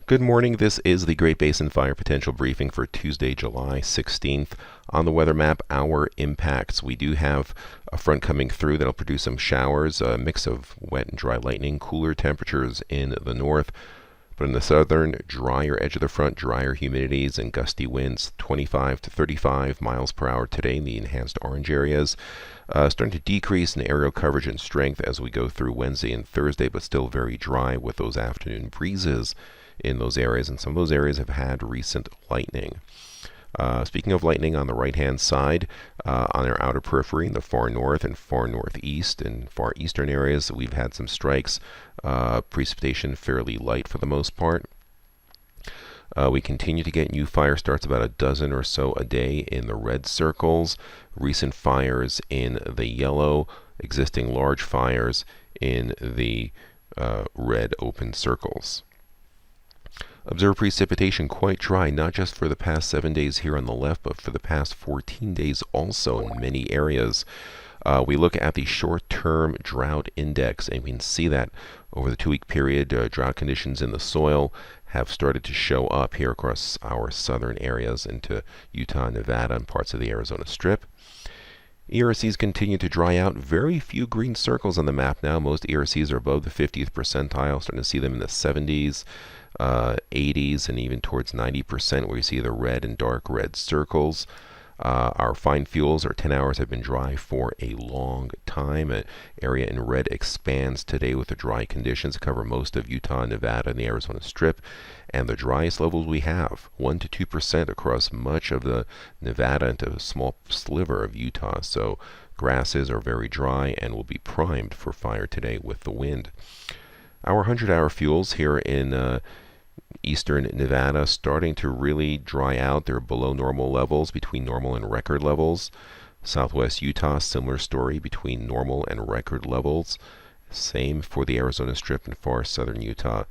Good morning. This is the Great Basin Fire Potential Briefing for Tuesday, July 16th. On the weather map, our impacts. We do have a front coming through that'll produce some showers, a mix of wet and dry lightning, cooler temperatures in the north. But in the southern, drier edge of the front, drier humidities and gusty winds, 25 to 35 miles per hour today in the enhanced orange areas. Starting to decrease in aerial coverage and strength as we go through Wednesday and Thursday, but still very dry with those afternoon breezes in those areas, and some of those areas have had recent lightning. Speaking of lightning, on the right-hand side, on our outer periphery in the far north and far northeast and far eastern areas, we've had some strikes. Precipitation fairly light for the most part. We continue to get new fire starts, about a dozen or so a day in the red circles. Recent fires in the yellow, existing large fires in the red open circles. Observe precipitation quite dry, not just for the past 7 days here on the left, but for the past 14 days also in many areas. We look at the short-term drought index, and we can see that over the 2-week period, drought conditions in the soil have started to show up here across our southern areas into Utah, Nevada, and parts of the Arizona Strip. ERCs continue to dry out. Very few green circles on the map now. Most ERCs are above the 50th percentile, starting to see them in the 70s. 80s, and even towards 90%, where you see the red and dark red circles. Our fine fuels, our 10 hours, have been dry for a long time. An area in red expands today with the dry conditions, cover most of Utah, Nevada, and the Arizona Strip. And the driest levels we have, 1 to 2% across much of the Nevada and a small sliver of Utah. So grasses are very dry and will be primed for fire today with the wind. Our 100-hour fuels here in eastern Nevada starting to really dry out. They're below normal levels, between normal and record levels. Southwest Utah, similar story, between normal and record levels. Same for the Arizona Strip and far southern Utah,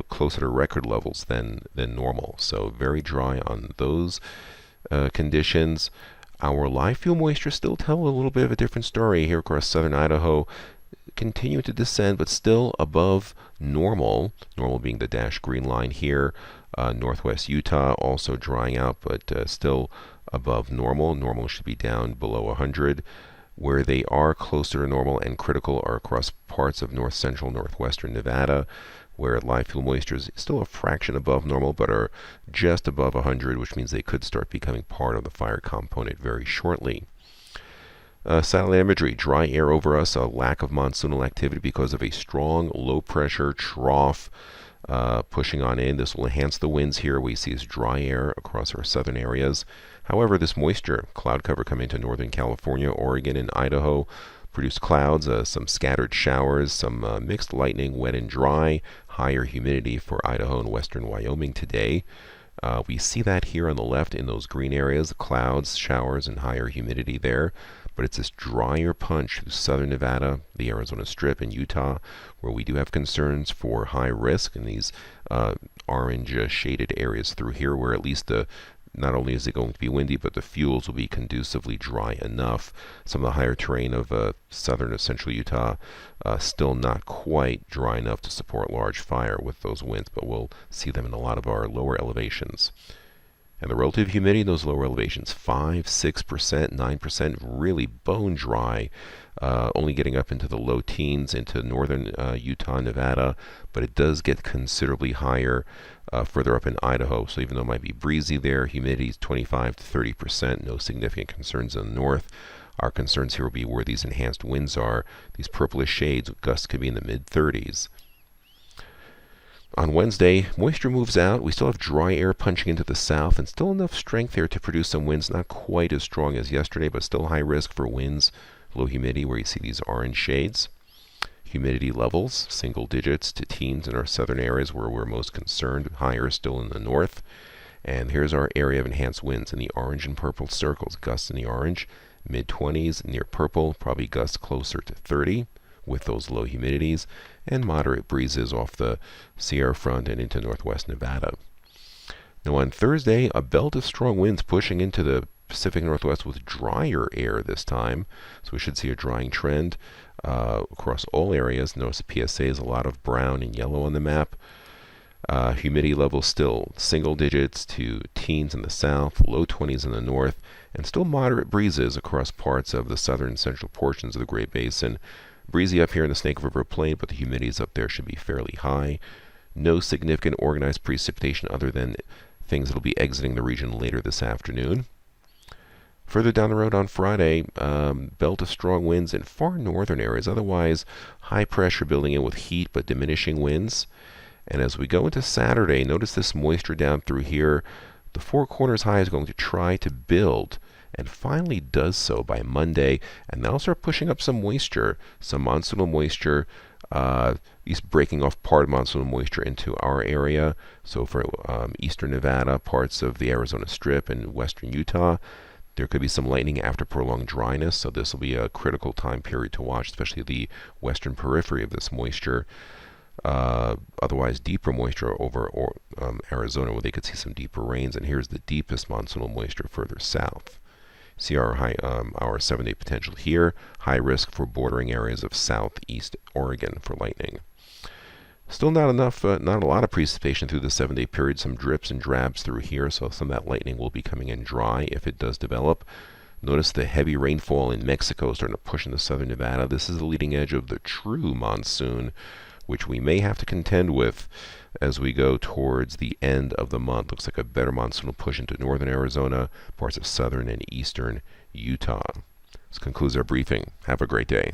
closer to record levels than normal. So very dry on those conditions. Our live fuel moisture still tell a little bit of a different story here across southern Idaho. Continue to descend, but still above normal. Normal being the dashed green line here. Northwest Utah also drying out, but still above normal. Normal should be down below 100. Where they are closer to normal and critical are across parts of north central northwestern Nevada, where live fuel moisture is still a fraction above normal, but are just above 100, which means they could start becoming part of the fire component very shortly. Satellite imagery, dry air over us, a lack of monsoonal activity because of a strong low pressure trough pushing on in. This will enhance the winds here. We see this dry air across our southern areas. However, this moisture, cloud cover coming into northern California, Oregon, and Idaho, produce clouds, some scattered showers, some mixed lightning, wet and dry, higher humidity for Idaho and western Wyoming today. We see that here on the left in those green areas, clouds, showers, and higher humidity there. But it's this drier punch through southern Nevada, the Arizona Strip, and Utah, where we do have concerns for high risk in these orange shaded areas through here, where at least not only is it going to be windy, but the fuels will be conducively dry enough. Some of the higher terrain of southern and central Utah still not quite dry enough to support large fire with those winds, but we'll see them in a lot of our lower elevations. And the relative humidity in those lower elevations, 5, 6%, 9%, really bone dry, only getting up into the low teens into northern Utah, Nevada, but it does get considerably higher further up in Idaho. So even though it might be breezy there, humidity is 25 to 30%, no significant concerns in the north. Our concerns here will be where these enhanced winds are. These purplish shades, gusts could be in the mid-30s. On Wednesday, moisture moves out. We still have dry air punching into the south and still enough strength there to produce some winds, not quite as strong as yesterday, but still high risk for winds, low humidity where you see these orange shades. Humidity levels, single digits to teens in our southern areas where we're most concerned, higher still in the north. And here's our area of enhanced winds in the orange and purple circles. Gusts in the orange, mid-20s, near purple, probably gusts closer to 30. With those low humidities and moderate breezes off the Sierra front and into northwest Nevada. Now on Thursday, a belt of strong winds pushing into the Pacific Northwest with drier air this time. So we should see a drying trend across all areas. Notice the PSA is a lot of brown and yellow on the map. Humidity levels still single digits to teens in the south, low 20s in the north, and still moderate breezes across parts of the southern and central portions of the Great Basin. Breezy up here in the Snake River Plain, but the humidities up there should be fairly high. No significant organized precipitation other than things that will be exiting the region later this afternoon. Further down the road on Friday, belt of strong winds in far northern areas. Otherwise, high pressure building in with heat but diminishing winds. And as we go into Saturday, notice this moisture down through here. The Four Corners high is going to try to build and finally does so by Monday. And that'll start pushing up some moisture, some monsoonal moisture. He's breaking off part of monsoonal moisture into our area. So for eastern Nevada, parts of the Arizona Strip, and western Utah, there could be some lightning after prolonged dryness. So this will be a critical time period to watch, especially the western periphery of this moisture. Otherwise, deeper moisture over Arizona, where they could see some deeper rains. And here's the deepest monsoonal moisture further south. See our 7-day potential here. High risk for bordering areas of southeast Oregon for lightning. Still not a lot of precipitation through the 7-day period. Some drips and drabs through here, so some of that lightning will be coming in dry if it does develop. Notice the heavy rainfall in Mexico starting to push into southern Nevada. This is the leading edge of the true monsoon, which we may have to contend with as we go towards the end of the month. Looks like a better monsoon will push into northern Arizona, parts of southern and eastern Utah. This concludes our briefing. Have a great day.